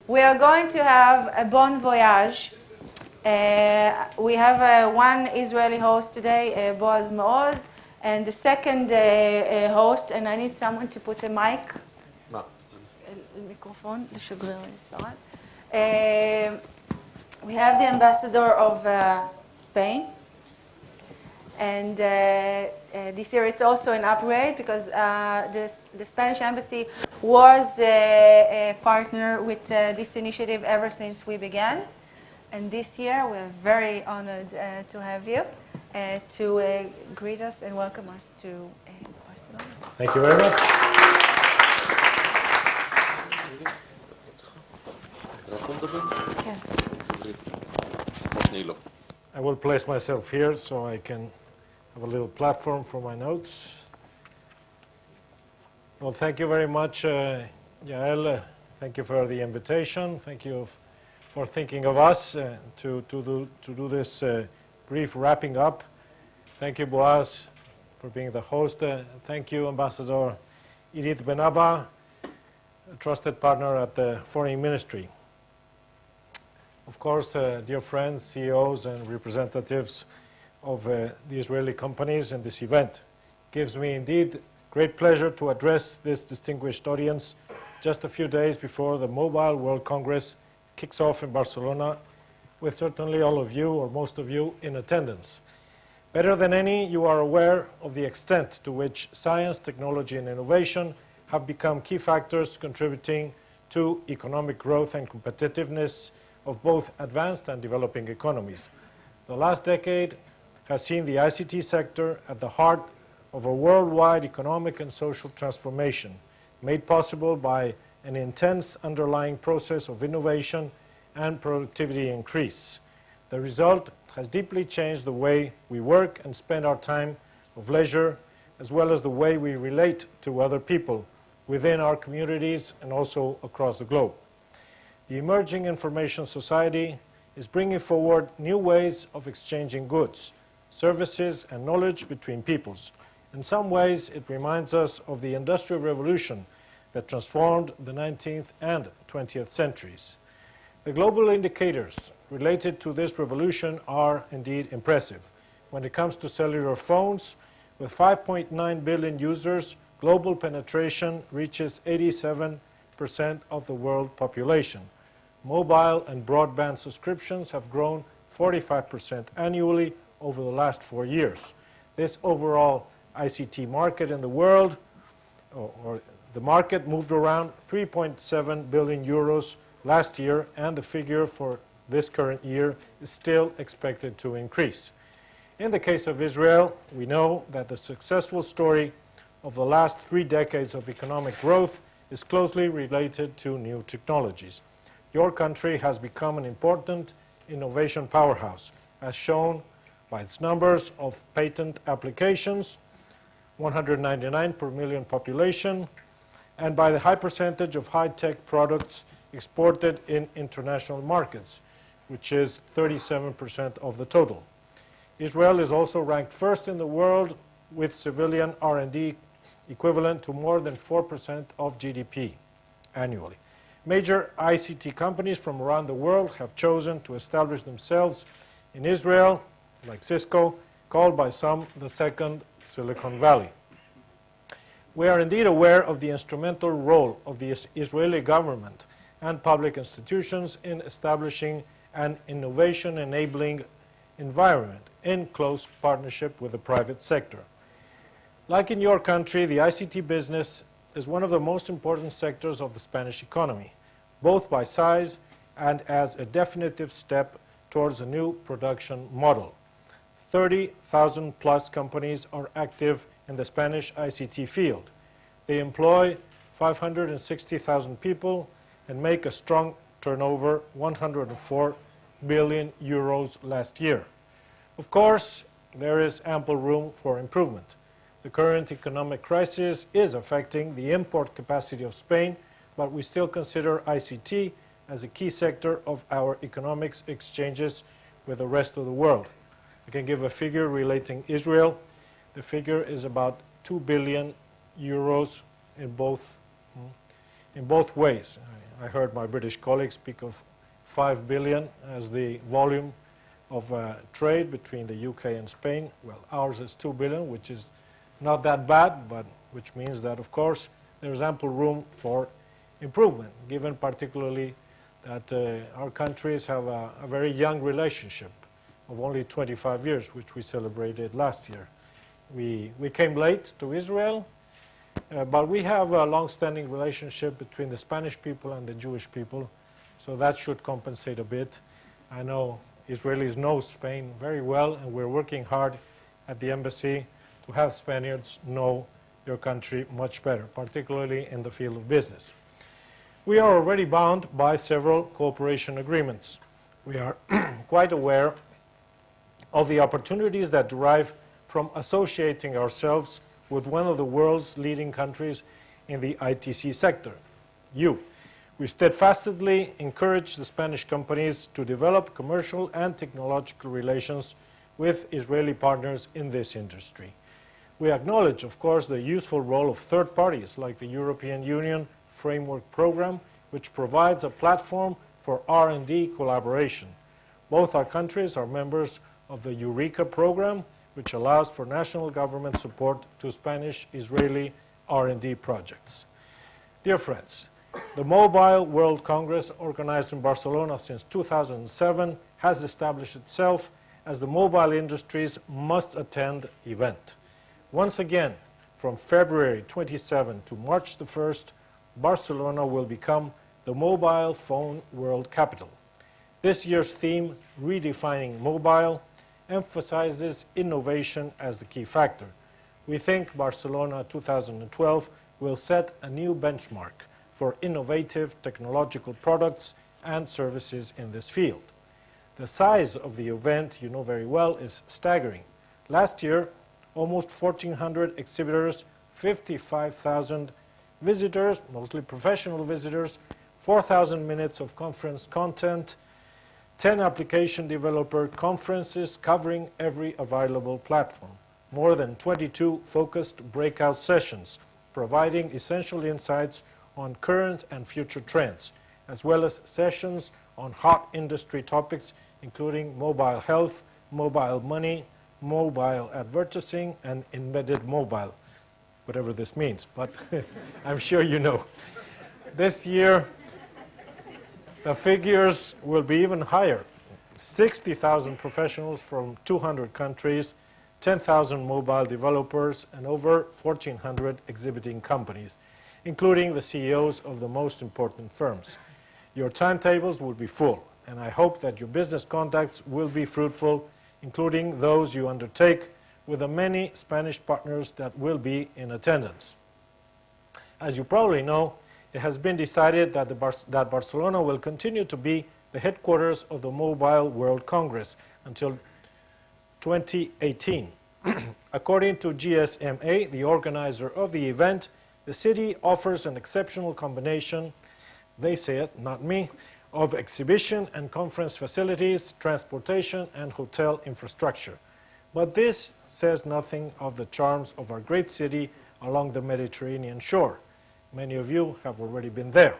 We are going to have a bon voyage. We have one Israeli host today, Boaz Maoz, and the second host, and I need someone to put a mic. מיקרופון לשגריר לספרד. We have the ambassador of Spain. And this year it's also an upgrade because the Spanish embassy was a partner with this initiative ever since we began. And this year we're very honored to have you to greet us and welcome us to Barcelona. Thank you very much. I will place myself here so I can have a little platform for my notes. Well, thank you very much, Yael. Thank you for the invitation. Thank you for thinking of us to do this brief wrapping up. Thank you, Boaz, for being the host. Thank you, Ambassador Irit Benaba, a trusted partner at the Foreign Ministry. Of course, dear friends, CEOs, and representatives of the Israeli companies in this event. It gives me indeed great pleasure to address this distinguished audience just a few days before the Mobile World Congress kicks off in Barcelona, with certainly all of you, or most of you, in attendance. Better than any, you are aware of the extent to which science, technology, and innovation have become key factors contributing to economic growth and competitiveness of both advanced and developing economies. The last decade has seen the ICT sector at the heart of a worldwide economic and social transformation, made possible by an intense underlying process of innovation and productivity increase. The result has deeply changed the way we work and spend our time of leisure, as well as the way we relate to other people within our communities and also across the globe. The emerging information society is bringing forward new ways of exchanging goods, services, and knowledge between peoples. In some ways, it reminds us of the Industrial Revolution that transformed the 19th and 20th centuries. The global indicators related to this revolution are indeed impressive. When it comes to cellular phones, with 5.9 billion users, global penetration reaches 87% of the world population. Mobile and broadband subscriptions have grown 45% annually over the last 4 years. This overall ICT market in the world, or the market, moved around 3.7 billion euros last year, and the figure for this current year is still expected to increase. In the case of Israel, we know that the successful story of the last 3 decades of economic growth is closely related to new technologies. Your country has become an important innovation powerhouse, as shown by its numbers of patent applications, 199 per million population, and by the high percentage of high-tech products exported in international markets, which is 37% of the total. Israel is also ranked first in the world with civilian R&D equivalent to more than 4% of GDP annually. Major ICT companies from around the world have chosen to establish themselves in Israel, like Cisco, called by some the second Silicon Valley. We are indeed aware of the instrumental role of the Israeli government and public institutions in establishing an innovation-enabling environment in close partnership with the private sector. Like in your country, the ICT business is one of the most important sectors of the Spanish economy, both by size and as a definitive step towards a new production model. 30,000 plus companies are active in the Spanish ICT field. They employ 560,000 people and make a strong turnover, 104 billion euros last year. Of course, there is ample room for improvement. The current economic crisis is affecting the import capacity of Spain, but we still consider ICT as a key sector of our economics exchanges with the rest of the world. I can give a figure relating Israel. The figure is about 2 billion euros in both ways. I heard my British colleagues speak of 5 billion as the volume of trade between the UK and Spain. Well, ours is 2 billion, which is not that bad, but which means that, of course, there's ample room for improvement, given particularly that our countries have a very young relationship of only 25 years, which we celebrated last year. We came late to Israel, but we have a long-standing relationship between the Spanish people and the Jewish people, so that should compensate a bit. I know Israelis know Spain very well, and we're working hard at the embassy to have Spaniards know your country much better, particularly in the field of business. We are already bound by several cooperation agreements. We are quite aware of the opportunities that derive from associating ourselves with one of the world's leading countries in the ITC sector, you. We steadfastly encourage the Spanish companies to develop commercial and technological relations with Israeli partners in this industry. We acknowledge, of course, the useful role of third parties like the European Union Framework Program, which provides a platform for R&D collaboration. Both our countries are members of the Eureka program, which allows for national government support to Spanish-Israeli R&D projects. Dear friends, the Mobile World Congress, organized in Barcelona since 2007, has established itself as the mobile industry's must-attend event. Once again, from February 27 to March the 1st, Barcelona will become the mobile phone world capital. This year's theme, Redefining Mobile, emphasizes innovation as the key factor. We think Barcelona 2012 will set a new benchmark for innovative technological products and services in this field. The size of the event, you know very well, is staggering. Last year, almost 1,400 exhibitors, 55,000 visitors, mostly professional visitors, 4,000 minutes of conference content, 10 application developer conferences covering every available platform, more than 22 focused breakout sessions, providing essential insights on current and future trends, as well as sessions on hot industry topics, including mobile health, mobile money, mobile advertising, and embedded mobile, whatever this means, but I'm sure you know. This year, the figures will be even higher. 60,000 professionals from 200 countries, 10,000 mobile developers, and over 1,400 exhibiting companies, including the CEOs of the most important firms. Your timetables will be full, and I hope that your business contacts will be fruitful, including those you undertake with the many Spanish partners that will be in attendance. As you probably know, it has been decided that Barcelona will continue to be the headquarters of the Mobile World Congress until 2018. According to GSMA, the organizer of the event, the city offers an exceptional combination, they say it, not me, of exhibition and conference facilities, transportation, and hotel infrastructure. But this says nothing of the charms of our great city along the Mediterranean shore. Many of you have already been there.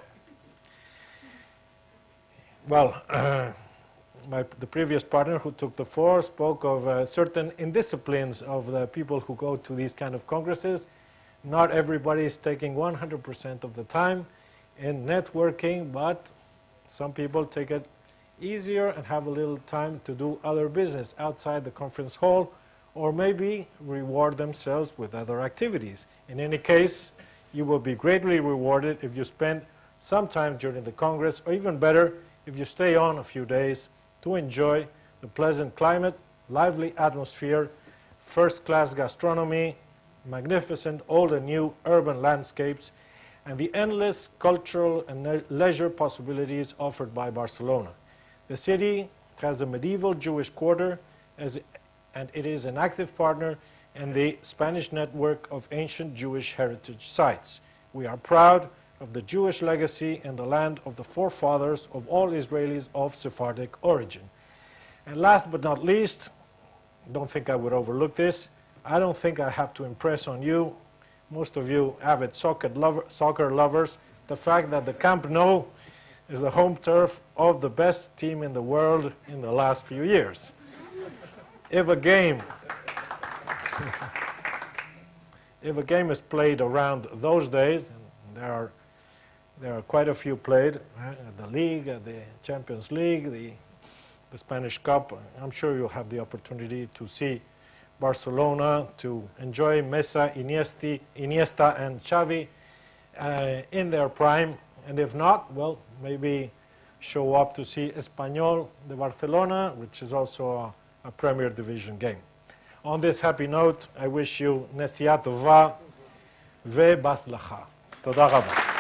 Well, the previous partner who took the floor spoke of certain indisciplines of the people who go to these kind of congresses. Not everybody is taking 100% of the time in networking, but some people take it easier and have a little time to do other business outside the conference hall, or maybe reward themselves with other activities. In any case, you will be greatly rewarded if you spend some time during the Congress, or even better, if you stay on a few days to enjoy the pleasant climate, lively atmosphere, first-class gastronomy, magnificent old and new urban landscapes, and the endless cultural and leisure possibilities offered by Barcelona. The city has a medieval Jewish quarter, and it is an active partner in the Spanish network of ancient Jewish heritage sites. We are proud of the Jewish legacy in the land of the forefathers of all Israelis of Sephardic origin. And last but not least, don't think I would overlook this, I don't think I have to impress on you, most of you avid soccer lovers, the fact that the Camp Nou is the home turf of the best team in the world in the last few years. If a game is played around those days, and there are quite a few played, at the league, at the Champions League, the Spanish Cup, I'm sure you'll have the opportunity to see Barcelona, to enjoy Messi, Iniesta and Xavi in their prime, and if not, well, maybe show up to see Espanyol de Barcelona, which is also a Premier Division game. On this happy note, I wish you Nesiat Tova ve Batzlacha. Toda Rabba.